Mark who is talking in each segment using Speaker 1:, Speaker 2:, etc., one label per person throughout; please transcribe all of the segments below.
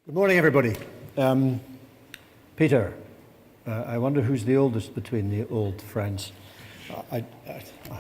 Speaker 1: Good morning, everybody. Peter, I wonder who's the oldest between the old friends. I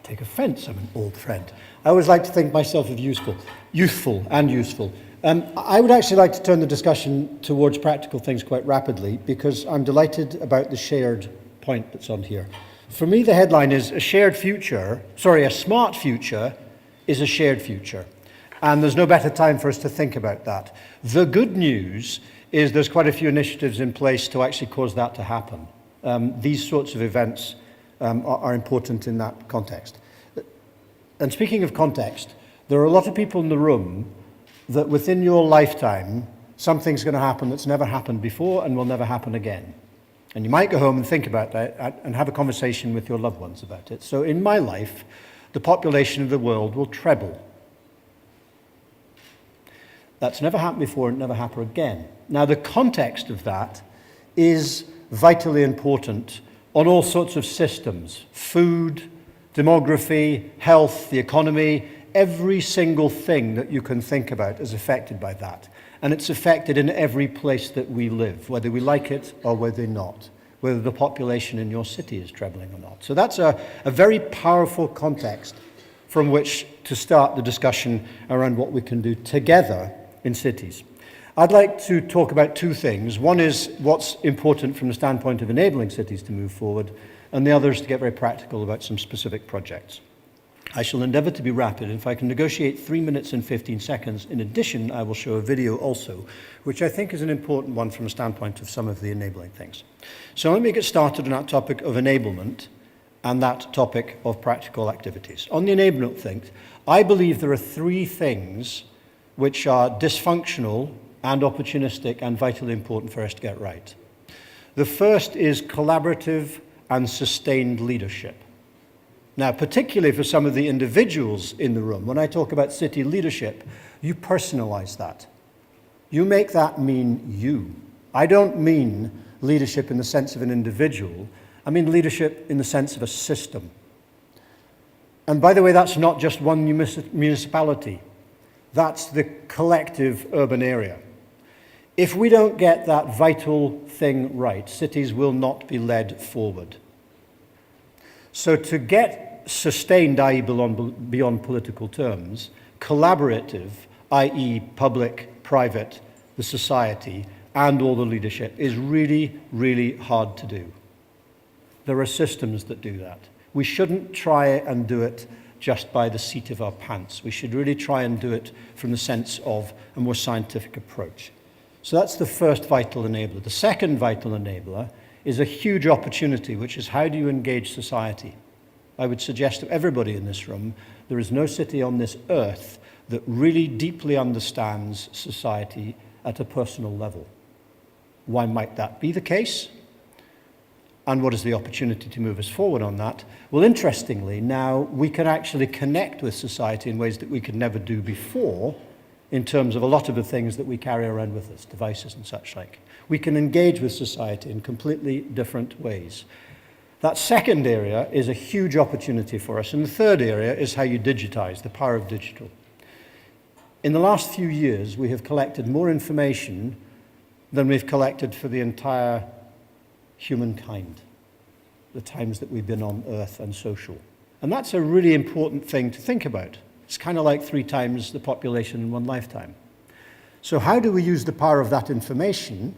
Speaker 1: take offence, I'm an old friend. I always like to think myself of youthful and useful. I would actually like to turn the discussion towards practical things quite rapidly because I'm delighted about the shared point that's on here. For me, the headline is a smart future is a shared future. And there's no better time for us to think about that. The good news is there's quite a few initiatives in place to actually cause that to happen. These sorts of events are important in that context. And speaking of context, there are a lot of people in the room that within your lifetime, something's going to happen that's never happened before and will never happen again. And you might go home and think about that and have a conversation with your loved ones about it. So in my life, the population of the world will treble. That's never happened before and never happen again. Now, the context of that is vitally important on all sorts of systems: food, demography, health, the economy. Every single thing that you can think about is affected by that. And it's affected in every place that we live, whether we like it or whether not, whether the population in your city is trebling or not. So that's a very powerful context from which to start the discussion around what we can do together in cities. I'd like to talk about two things. One is what's important from the standpoint of enabling cities to move forward, and the other is to get very practical about some specific projects. I shall endeavour to be rapid, and if I can negotiate 3 minutes and 15 seconds, in addition, I will show a video also, which I think is an important one from the standpoint of some of the enabling things. So let me get started on that topic of enablement and that topic of practical activities. On the enablement thing, I believe there are three things which are dysfunctional and opportunistic and vitally important for us to get right. The first is collaborative and sustained leadership. Now, particularly for some of the individuals in the room, when I talk about city leadership, you personalize that. You make that mean you. I don't mean leadership in the sense of an individual. I mean leadership in the sense of a system. And by the way, that's not just one municipality. That's the collective urban area. If we don't get that vital thing right, cities will not be led forward. So to get sustained, i.e. beyond political terms, collaborative, i.e. public, private, the society, and all the leadership, is really, really hard to do. There are systems that do that. We shouldn't try and do it just by the seat of our pants. We should really try and do it from the sense of a more scientific approach. So that's the first vital enabler. The second vital enabler is a huge opportunity, which is how do you engage society? I would suggest to everybody in this room, there is no city on this earth that really deeply understands society at a personal level. Why might that be the case? And what is the opportunity to move us forward on that? Well, interestingly, now we can actually connect with society in ways that we could never do before in terms of a lot of the things that we carry around with us, devices and such like. We can engage with society in completely different ways. That second area is a huge opportunity for us. And the third area is how you digitize, the power of digital. In the last few years, we have collected more information than we've collected for the entire humankind, the times that we've been on Earth and social. And that's a really important thing to think about. It's kind of like 3 times the population in one lifetime. So how do we use the power of that information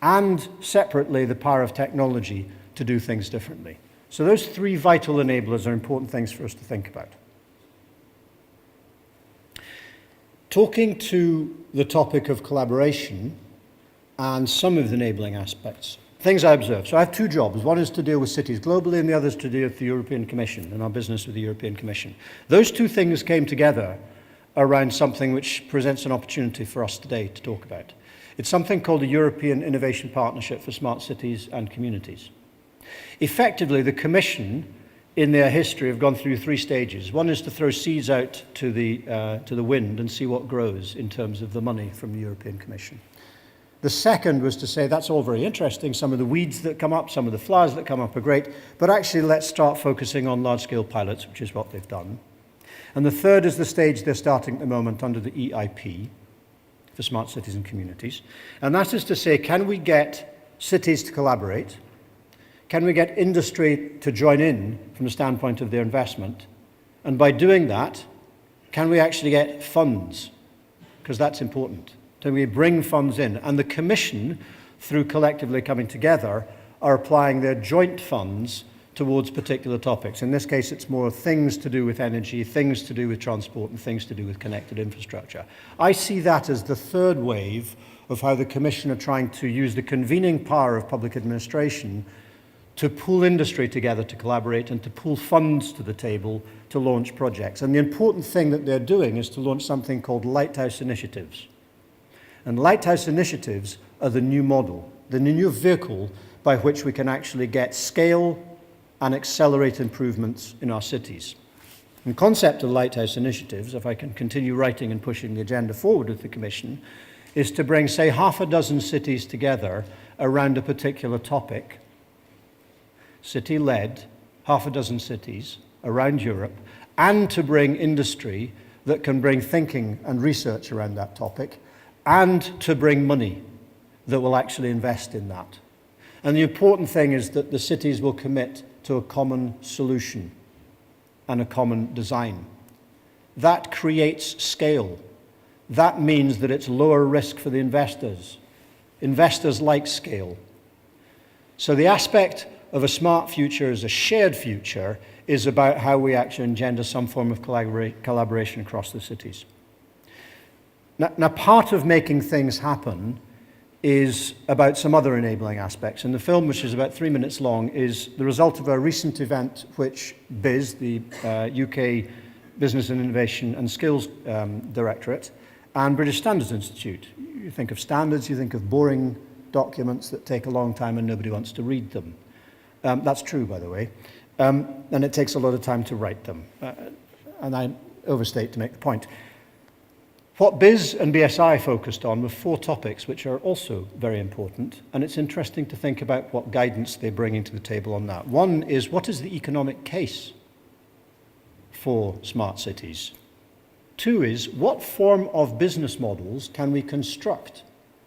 Speaker 1: and separately the power of technology to do things differently? So those 3 vital enablers are important things for us to think about. Talking to the topic of collaboration and some of the enabling aspects, things I observe. So I have 2 jobs. One is to deal with cities globally, and the other is to deal with the European Commission and our business with the European Commission. Those 2 things came together around something which presents an opportunity for us today to talk about. It's something called the European Innovation Partnership for Smart Cities and Communities. Effectively, the Commission, in their history, have gone through 3 stages. One is to throw seeds out to the wind and see what grows in terms of the money from the European Commission. The second was to say, that's all very interesting. Some of the weeds that come up, some of the flowers that come up are great, but actually let's start focusing on large-scale pilots, which is what they've done. And the third is the stage they're starting at the moment under the EIP, for smart cities and communities. And that is to say, can we get cities to collaborate? Can we get industry to join in from the standpoint of their investment? And by doing that, can we actually get funds? Because that's important. Can we bring funds in? And the Commission, through collectively coming together, are applying their joint funds towards particular topics. In this case, it's more things to do with energy, things to do with transport, and things to do with connected infrastructure. I see that as the third wave of how the Commission are trying to use the convening power of public administration to pull industry together to collaborate and to pull funds to the table to launch projects. And the important thing that they're doing is to launch something called Lighthouse Initiatives. And Lighthouse Initiatives are the new model, the new vehicle by which we can actually get scale and accelerate improvements in our cities. The concept of Lighthouse Initiatives, if I can continue writing and pushing the agenda forward with the Commission, is to bring, say, half a dozen cities together around a particular topic, city-led, half a dozen cities around Europe, and to bring industry that can bring thinking and research around that topic, and to bring money that will actually invest in that. And the important thing is that the cities will commit to a common solution and a common design. That creates scale. That means that it's lower risk for the investors. Investors like scale. So the aspect of a smart future as a shared future is about how we actually engender some form of collaboration across the cities. Now, part of making things happen is about some other enabling aspects. And the film, which is about 3 minutes long, is the result of a recent event which BIS, the UK Business and Innovation and Skills Directorate, and British Standards Institute. You think of standards, you think of boring documents that take a long time and nobody wants to read them. That's true, by the way. And it takes a lot of time to write them. And I overstate to make the point. What BIS and BSI focused on were 4 topics which are also very important, and it's interesting to think about what guidance they're bringing to the table on that. One is, what is the economic case for smart cities? 2 is, what form of business models can we construct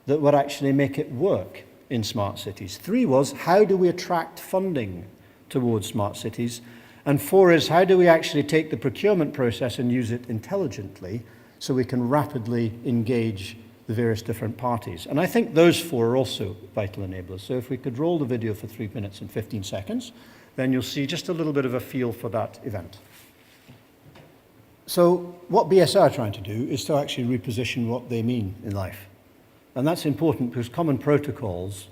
Speaker 1: that would actually make it work in smart cities? 3 was, how do we attract funding towards smart cities? And 4 is, how do we actually take the procurement process and use it intelligently so we can rapidly engage the various different parties? And I think those 4 are also vital enablers. So if we could roll the video for 3 minutes and 15 seconds, then you'll see just a little bit of a feel for that event. So what BSI are trying to do is to actually reposition what they mean in life. And that's important because common protocols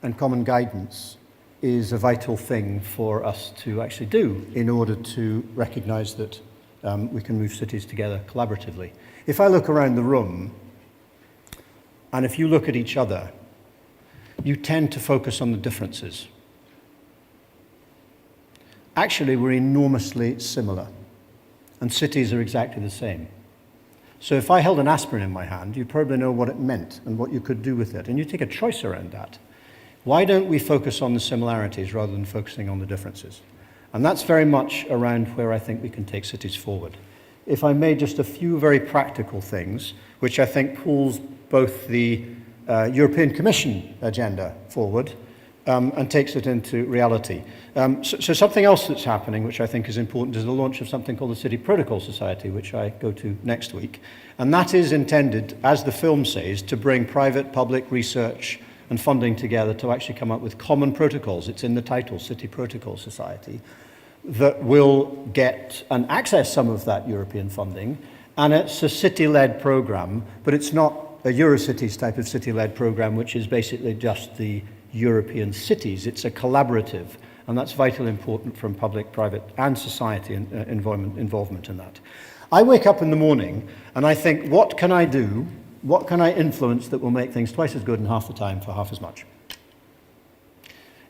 Speaker 1: and common guidance is a vital thing for us to actually do in order to recognize that we can move cities together collaboratively. If I look around the room, and if you look at each other, you tend to focus on the differences. Actually, we're enormously similar, and cities are exactly the same. So if I held an aspirin in my hand, you probably know what it meant and what you could do with it, and you take a choice around that. Why don't we focus on the similarities rather than focusing on the differences? And that's very much around where I think we can take cities forward. If I made just a few very practical things, which I think pulls both the European Commission agenda forward and takes it into reality. So something else that's happening, which I think is important, is the launch of something called the City Protocol Society, which I go to next week. And that is intended, as the film says, to bring private, public research and funding together to actually come up with common protocols. It's in the title, City Protocol Society, that will get and access some of that European funding. And it's a city-led program, but it's not a Eurocities type of city-led program, which is basically just the European cities. It's a collaborative, and that's vitally important from public, private, and society involvement in that. I wake up in the morning and I think, what can I do? What can I influence that will make things twice as good in half the time for half as much?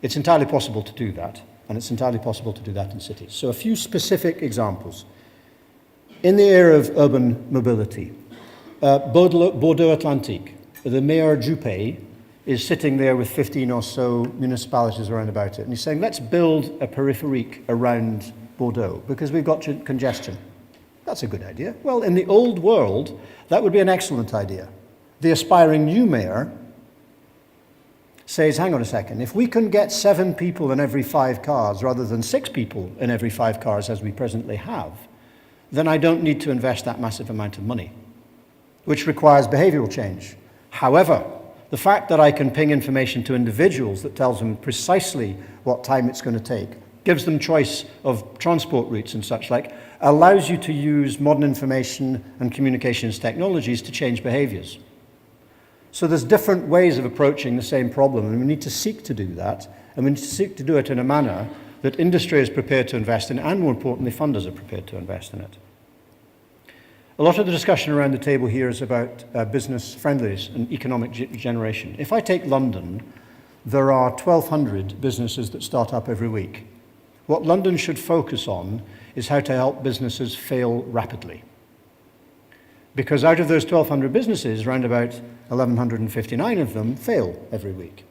Speaker 1: It's entirely possible to do that, and it's entirely possible to do that in cities. So a few specific examples. In the area of urban mobility, Bordeaux Atlantique, the Mayor Juppé is sitting there with 15 or so municipalities around about it, and he's saying, let's build a peripherique around Bordeaux because we've got congestion. That's a good idea. Well, in the old world, that would be an excellent idea. the aspiring new mayor says, hang on a second, if we can get 7 people in every 5 cars rather than 6 people in every 5 cars as we presently have, then I don't need to invest that massive amount of money, which requires behavioral change. However, the fact that I can ping information to individuals that tells them precisely what time it's going to take, gives them choice of transport routes and such like, allows you to use modern information and communications technologies to change behaviors. So there's different ways of approaching the same problem, and we need to seek to do that, and we need to seek to do it in a manner that industry is prepared to invest in, and more importantly, funders are prepared to invest in it. A lot of the discussion around the table here is about business friendliness and economic generation. If I take London, there are 1,200 businesses that start up every week. What London should focus on is how to help businesses fail rapidly. Because out of those 1,200 businesses, around about 1,159 of them fail every week.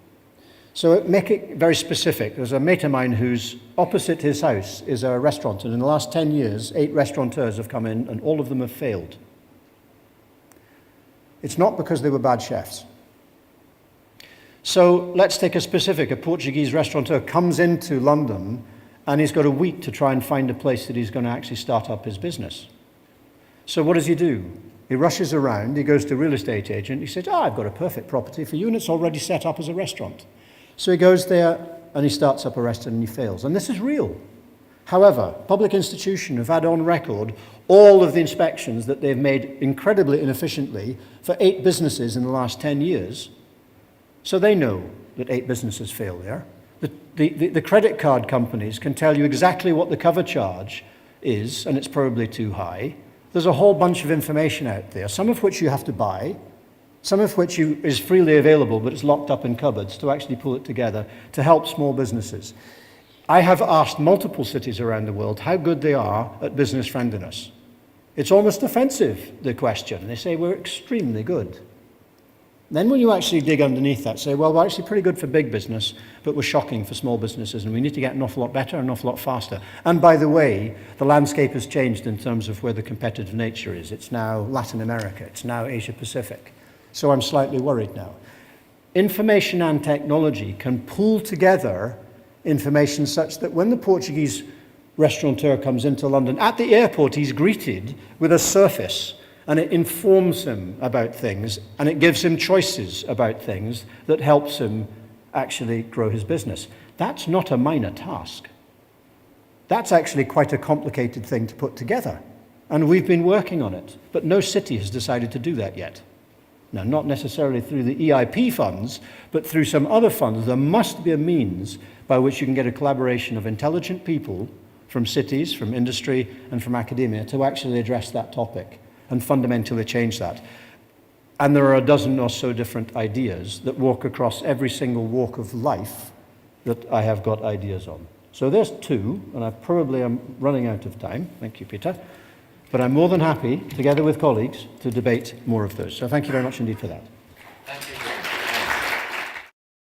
Speaker 1: So make it very specific. There's a mate of mine who's opposite his house is a restaurant, and in the last 10 years, 8 restaurateurs have come in, and all of them have failed. It's not because they were bad chefs. So let's take a specific. A Portuguese restaurateur comes into London, and he's got a week to try and find a place that he's going to actually start up his business. So what does he do? He rushes around, he goes to a real estate agent, he says, I've got a perfect property for you, and it's already set up as a restaurant. So he goes there, and he starts up a restaurant, and he fails. And this is real. However, public institutions have had on record all of the inspections that they've made incredibly inefficiently for 8 businesses in the last 10 years. So they know that 8 businesses fail there. The credit card companies can tell you exactly what the cover charge is, and it's probably too high. There's a whole bunch of information out there, some of which you have to buy, some of which is freely available, but it's locked up in cupboards to actually pull it together to help small businesses. I have asked multiple cities around the world how good they are at business friendliness. It's almost offensive, the question. They say, we're extremely good. Then when you actually dig underneath that, say, well, we're actually pretty good for big business, but we're shocking for small businesses, and we need to get an awful lot better, an awful lot faster. And by the way, the landscape has changed in terms of where the competitive nature is. It's now Latin America, it's now Asia Pacific. So I'm slightly worried now. Information and technology can pull together information such that when the Portuguese restaurateur comes into London, at the airport he's greeted with a surface, and it informs him about things, and it gives him choices about things that helps him actually grow his business. That's not a minor task. That's actually quite a complicated thing to put together. And we've been working on it, but no city has decided to do that yet. Now, not necessarily through the EIP funds, but through some other funds. There must be a means by which you can get a collaboration of intelligent people from cities, from industry, and from academia to actually address that topic and fundamentally change that. And there are a dozen or so different ideas that walk across every single walk of life that I have got ideas on. So there's 2, and I probably am running out of time. Thank you, Peter. But I'm more than happy, together with colleagues, to debate more of those. So thank you very much indeed for that.
Speaker 2: Thank you.